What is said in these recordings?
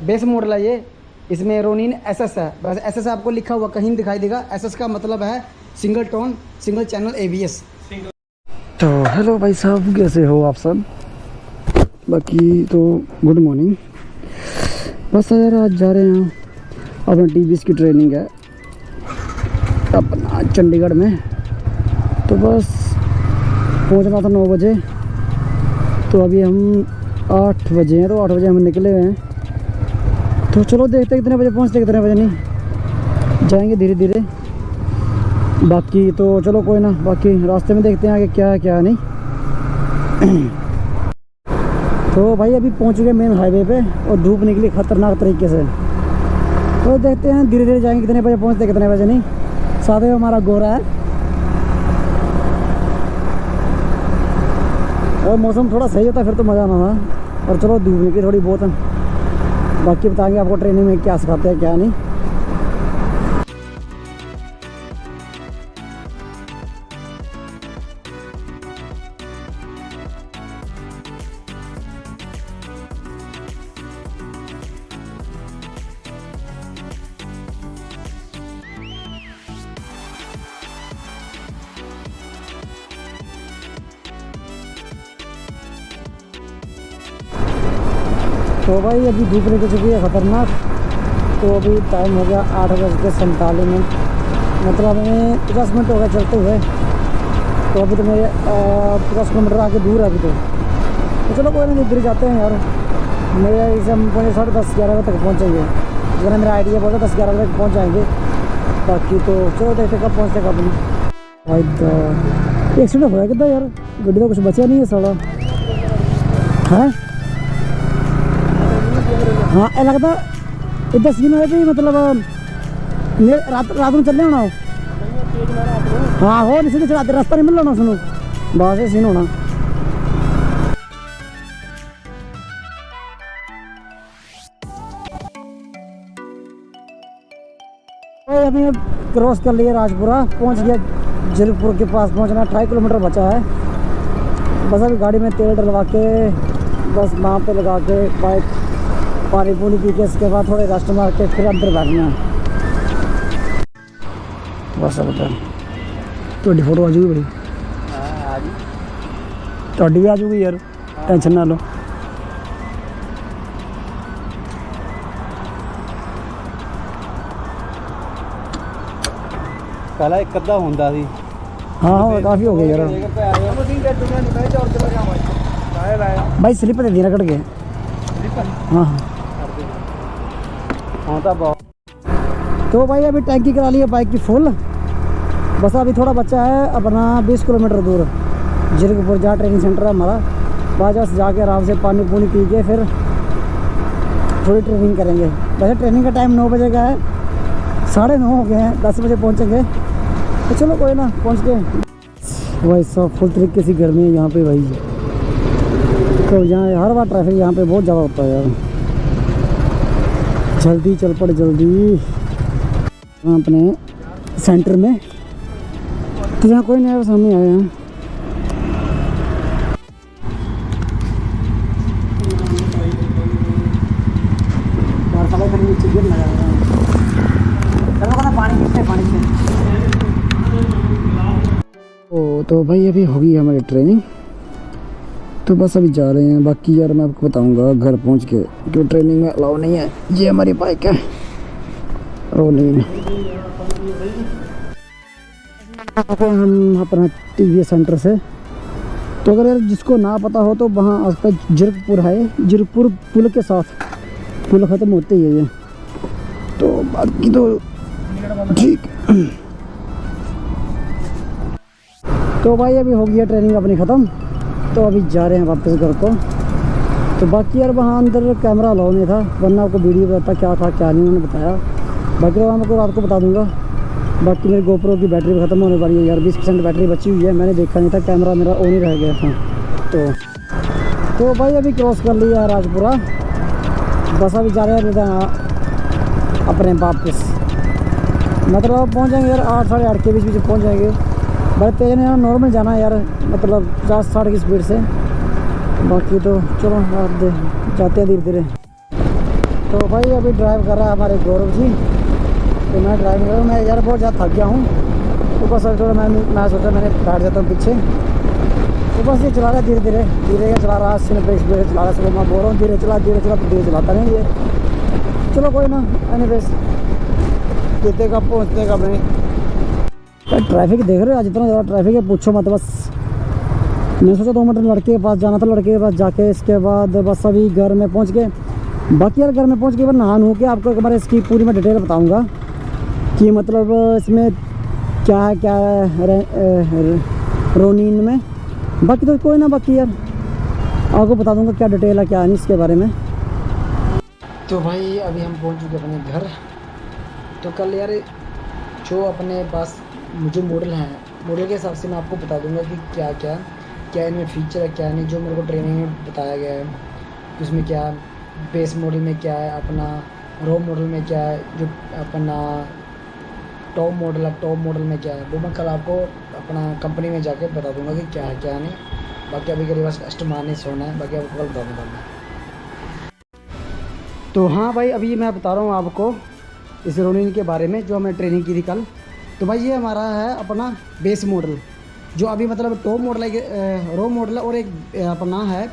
Base model है ये, इसमें रोनिन एसएस है। बस एसएस आपको लिखा हुआ कहीं नहीं दिखाई देगा। एसएस का मतलब है single tone single channel ABS. तो हेलो भाई साहब, कैसे हो आप सब? बाकी तो गुड मॉर्निंग। बस यार आज जा रहे हैं अपना टीवीएस की ट्रेनिंग है अपना चंडीगढ़ में। तो बस पहुंचना था 9 बजे, तो अभी हम 8 बजे हैं, तो 8 बजे हम निकले हुए हैं। तो चलो देखते हैं कितने बजे पहुंचते, कितने बजे नहीं, जाएंगे धीरे धीरे। बाकी तो चलो कोई ना, बाकी रास्ते में देखते हैं आगे क्या है क्या नहीं। तो भाई अभी पहुंच गए मेन हाईवे पे और धूप निकली खतरनाक तरीके से। तो देखते हैं धीरे धीरे जाएंगे, कितने बजे पहुंचते कितने बजे नहीं। साथ में हमारा गोरा है और मौसम थोड़ा सही होता फिर तो मज़ा आना था। और चलो धूप निकली थोड़ी बहुत। बाकी बताएंगे आपको ट्रेनिंग में क्या सिखाते हैं क्या नहीं। तो भाई अभी धूप निकल चुकी है खतरनाक। तो अभी टाइम हो गया 8:47, मतलब हमें 50 मिनट हो गए चलते हुए। तो अभी तो मेरे 50 किलोमीटर आगे दूर है अभी तो चलो कोई नहीं, इधर जाते हैं यार। मेरे इसे हम 10:30-11 बजे तक पहुँचेंगे। जरा मेरा आइडिया बोला 10-11 बजे तक पहुँच जाएंगे। बाकी तो चलो देखते कब पहुँचते कब नहीं। भाई तो एक्सीडेंट होया कितना यार, गड्डी तो कुछ बचा नहीं है साला है। हाँ ए लगता इतना सीन हो भी, मतलब रात में चलने होना हो। हाँ हो नहीं सीधे चलाते, रास्ता नहीं मिल रहा सुनो, बस ये सीन होना। अभी क्रॉस कर लिया राजपुरा, पहुंच गया जीरकपुर के पास। पहुंचना 28 किलोमीटर बचा है। बस अभी गाड़ी में तेल डलवा के बस वहाँ पे लगा के बाइक पानी पूनी पी के इसके बाद थोड़े रेस्ट मार के फिर अंदर बैठना है। बस अब थोड़ी फोटो आ जाएगी भाई, थोड़ी भी आ जाएगी यार, टेंशन ना लो। पहला एक अद्धा होंदा सी। हाँ काफ़ी हो गया यार भाई। स्लिप दे दी रगड़ के। हाँ हाँ तो भाई अभी टैंकी करा ली है बाइक की फुल। बस अभी थोड़ा बच्चा है अपना 20 किलोमीटर दूर जीरकपुर, जहाँ ट्रेनिंग सेंटर है हमारा। वहाँ से जाके आराम से पानी पूनी पी के फिर थोड़ी ट्रेनिंग करेंगे। वैसे ट्रेनिंग का टाइम 9 बजे का है, 9:30 हो गए हैं, 10 बजे पहुँचेंगे। तो चलो कोई ना, पहुँच गए। भाई सब फुल तरीके से गर्मी है यहाँ पे भाई। तो यहाँ हर बार ट्रैफिक यहाँ पे बहुत ज़्यादा होता है यार। जल्दी चल पड़े जल्दी अपने सेंटर में। तो यहाँ कोई नहीं, बस हम ही आए हैं। तो भाई अभी होगी हमारी ट्रेनिंग, तो बस अभी जा रहे हैं। बाकी यार मैं आपको बताऊंगा घर पहुंच के, क्यों ट्रेनिंग में अलाउ नहीं है। ये हमारी बाइक है रोनिन। हम अपना टीवीएस सेंटर से, तो अगर यार जिसको ना पता हो तो वहाँ आसपास जीरकपुर है, जीरकपुर पुल के साथ, पुल ख़त्म होते ही है ये। तो बाकी तो ठीक। तो भाई अभी हो गया ट्रेनिंग अपनी ख़त्म, तो अभी जा रहे हैं वापस घर को। तो बाकी यार वहाँ अंदर कैमरा अलाउ नहीं था, वरना आपको वीडियो बताता क्या था क्या नहीं उन्होंने बताया। बाकी तो आपको रात को बता दूंगा। बाकी मेरी गोप्रो की बैटरी ख़त्म होने वाली है यार, 20% बैटरी बची हुई है। मैंने देखा नहीं था, कैमरा मेरा ऑन ही रह गया था। तो भाई अभी क्रॉस कर लिया है राजपुरा। बस अभी जा रहे हैं अपने वापस, मतलब पहुँच जाएंगे यार 8 साढ़े 8 के बीच पहुँच जाएंगे। बड़े तेज नहीं, नॉर्मल जाना है यार, मतलब 50-60 की स्पीड से। बाकी तो चलो आप जाते हैं धीरे धीरे। तो भाई अभी ड्राइव कर रहा है हमारे गौरव जी। तो मैं ड्राइव कर रहा हूँ, मैं यार बहुत ज़्यादा थक गया हूँ। तो बस थोड़ा मैं सोचा मैंने बैठ जाता हूँ पीछे। तो बस ये चला रहा है धीरे धीरे धीरे चला रहा है, 80-90 स्पीड चला रहा है। सुबह मैं बोल रहा हूँ धीरे चला तो धीरे चलाता नहीं ये। चलो कोई ना, एनीवेज कितने का पहुँचने का नहीं। ट्रैफिक देख रहे हो आज इतना ज़्यादा ट्रैफिक है, पूछो मत। बस मैं सोचा 2 मिनट लड़के के पास जाना था, लड़के के पास जाके इसके बाद बस अभी घर में पहुँच गए। बाकी यार घर में पहुँच के नहा नू के आपको एक बार इसकी पूरी मैं डिटेल बताऊँगा कि मतलब इसमें क्या है रोनिन में। बाकी तो कोई ना, बाकी यार आपको बता दूंगा क्या डिटेल है क्या नहीं इसके बारे में। तो भाई अभी हम पहुंच चुके अपने घर। तो कल यार जो अपने पास जो मॉडल हैं, मॉडल के हिसाब से मैं आपको बता दूंगा कि क्या क्या क्या इनमें फीचर है क्या नहीं, जो मेरे को ट्रेनिंग में बताया गया है। उसमें क्या बेस मॉडल में क्या है, अपना रो मॉडल में क्या है, जो अपना टॉप मॉडल है टॉप मॉडल में क्या है, वो मैं कल आपको अपना कंपनी में जाके बता दूंगा कि क्या है क्या नहीं। बाकी अभी के पास कस्टमर नहीं सोना है, बाकी आपको कल बता दूँगा मैं। तो हाँ भाई अभी मैं बता रहा हूँ आपको इस रोनिन के बारे में जो हमने ट्रेनिंग की थी कल। तो भाई ये हमारा है अपना बेस मॉडल, जो अभी मतलब टॉप मॉडल है, रो मॉडल है, और एक अपना है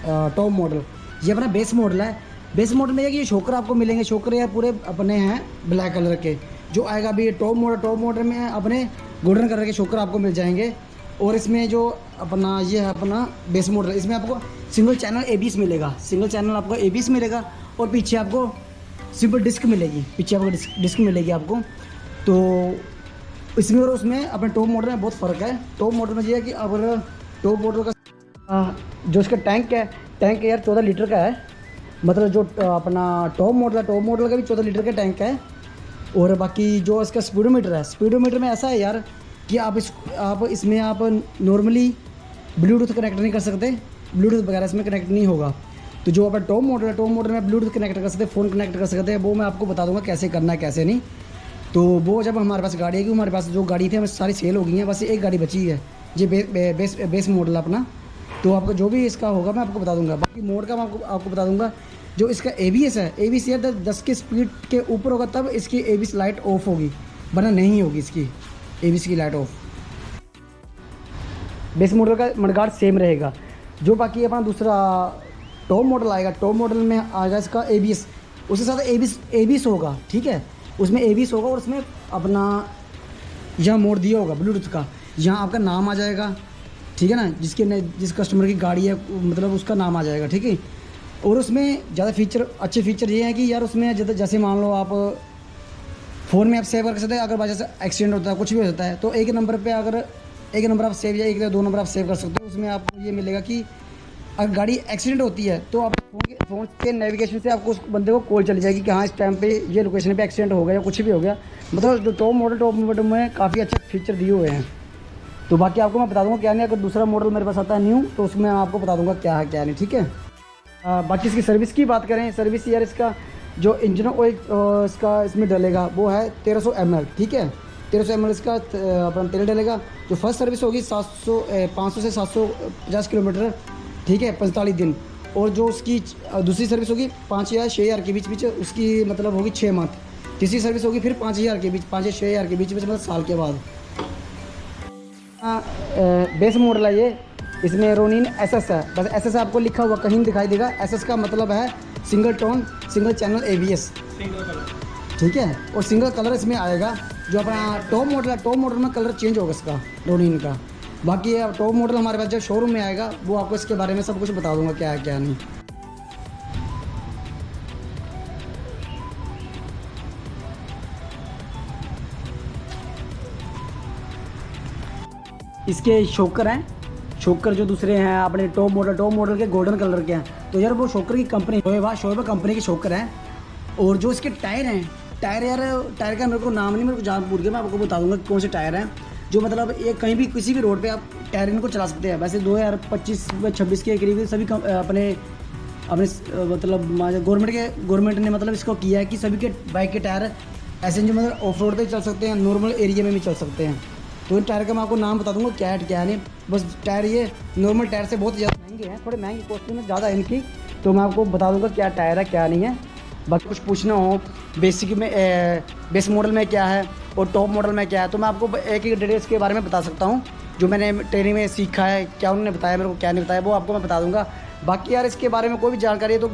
टॉप मॉडल। ये अपना बेस मॉडल है। बेस मॉडल में ये शोकर आपको मिलेंगे, शोकर यार पूरे अपने हैं ब्लैक कलर के। जो आएगा अभी टॉप मॉडल में अपने गोल्डन कलर के शोकर आपको मिल जाएंगे। और इसमें जो अपना ये है अपना बेस मॉडल, इसमें आपको सिंगल चैनल एबीएस मिलेगा, सिंगल चैनल आपको एबीएस मिलेगा। और पीछे आपको सिंपल डिस्क मिलेगी, पीछे आपको डिस्क मिलेगी आपको। तो इसमें और उसमें अपने टॉप मॉडल में बहुत फ़र्क है। टॉप मॉडल में ये है कि अगर टॉप मॉडल का जो इसका टैंक यार 14 लीटर का है। मतलब जो अपना टॉप मॉडल का भी 14 लीटर का टैंक है। और बाकी जो इसका स्पीडोमीटर है, स्पीडोमीटर में ऐसा है यार कि आप इसमें आप नॉर्मली ब्लूटूथ कनेक्ट नहीं कर सकते, ब्लूटूथ वगैरह इसमें कनेक्ट नहीं होगा। तो जो अपना टॉप मॉडल है, टॉप मॉडल में ब्लूटूथ कनेक्ट कर सकते हैं, फ़ोन कनेक्ट कर सकते हैं। वो मैं आपको बता दूंगा कैसे करना है कैसे नहीं। तो वो जब हमारे पास गाड़ी आएगी, हमारे पास जो गाड़ी थी हमें सारी सेल हो गई हैं, बस एक गाड़ी बची है ये बेस मॉडल अपना। तो आपको जो भी इसका होगा मैं आपको बता दूंगा। बाकी मोड का मैं आपको बता दूंगा। जो इसका एबीएस है, एबीएस यार 10 की स्पीड के ऊपर होगा तब इसकी एबीएस लाइट ऑफ होगी, वरना नहीं होगी इसकी एबीएस की लाइट ऑफ। बेस मॉडल का मडगार्ड सेम रहेगा। जो बाकी अपना दूसरा टॉप मॉडल आएगा, टॉप मॉडल में आएगा इसका एबीएस, उसके साथ एबीएस होगा, ठीक है। उसमें एबीएस होगा और उसमें अपना यहाँ मोड दिया होगा ब्लूटूथ का, यहाँ आपका नाम आ जाएगा, ठीक है ना, जिस कस्टमर की गाड़ी है मतलब उसका नाम आ जाएगा, ठीक है। और उसमें ज़्यादा अच्छे फीचर ये हैं कि यार उसमें जैसे मान लो आप फ़ोन में आप सेव कर सकते हैं। अगर वजह से एक्सीडेंट होता है, कुछ भी हो जाता है, तो एक नंबर आप सेव या 1 या 2 नंबर आप सेव कर सकते हो। उसमें आपको ये मिलेगा कि अगर गाड़ी एक्सीडेंट होती है तो आप फ़ोन के नेविगेशन से आपको उस बंदे को कॉल चली जाएगी कि हाँ इस टाइम पे ये लोकेशन पे एक्सीडेंट हो गया या कुछ भी हो गया। मतलब जो टॉप मॉडल में काफ़ी अच्छे फीचर दिए हुए हैं। तो बाकी आपको मैं बता दूंगा क्या नहीं। अगर दूसरा मॉडल मेरे पास आता है न्यू, तो उसमें मैं आपको बता दूंगा क्या है क्या नहीं, ठीक है। बाकी इसकी सर्विस की बात करें, सर्विस यार इसका जो इंजन ऑयल इसका इसमें डलेगा वो है 1300 ml, ठीक है। 1300 ml इसका अपना तेल डलेगा। जो फर्स्ट सर्विस होगी 500 से 750 किलोमीटर, ठीक है, 45 दिन। और जो उसकी दूसरी सर्विस होगी 5 या 6 हज़ार के बीच उसकी मतलब होगी 6 मंथ। तीसरी सर्विस होगी फिर 5 हज़ार के बीच, 5 या 6 हज़ार के बीच मतलब साल के बाद। बेस मॉडल है ये, इसमें रोनिन एसएस है, बस एसएस आपको लिखा हुआ कहीं दिखाई देगा। एसएस का मतलब है single tone single channel ABS, ठीक है। और सिंगल कलर इसमें आएगा। जो अपना टॉप मॉडल है, टॉप मॉडल में कलर चेंज होगा इसका रोनिन का। बाकी टॉप मॉडल हमारे पास जब शोरूम में आएगा वो आपको इसके बारे में सब कुछ बता दूंगा क्या है क्या नहीं। इसके शोकर हैं, शोकर जो दूसरे हैं अपने टॉप मॉडल के गोल्डन कलर के हैं। तो यार वो शोकर की कंपनी शोएबा कंपनी के शोकर हैं। और जो इसके टायर हैं, टायर का मेरे को नाम नहीं, मेरे को जान पूछ के मैं आपको बता दूंगा कौन से टायर हैं। जो मतलब ये कहीं भी किसी भी रोड पे आप टायर इनको चला सकते हैं। वैसे 2025-26 के करीब सभी अपने मतलब गवर्नमेंट ने मतलब इसको किया है कि सभी के बाइक के टायर ऐसे जो मतलब ऑफ रोड पर चल सकते हैं, नॉर्मल एरिया में भी चल सकते हैं। तो इन टायर का मैं आपको नाम बता दूंगा क्या है क्या नहीं। बस टायर ये नॉर्मल टायर से बहुत ज़्यादा महंगे हैं, थोड़े महंगे कॉस्टली में ज़्यादा है इनकी। तो मैं आपको बता दूंगा क्या टायर है क्या नहीं है। बाकी कुछ पूछना हो बेसिक में बेस मॉडल में क्या है और टॉप मॉडल में क्या है, तो मैं आपको एक एक डिटेल्स के बारे में बता सकता हूँ। जो मैंने ट्रेनिंग में सीखा है, क्या उन्होंने बताया मेरे को, क्या नहीं बताया, वो आपको मैं बता दूंगा। बाकी यार इसके बारे में कोई भी जानकारी है तो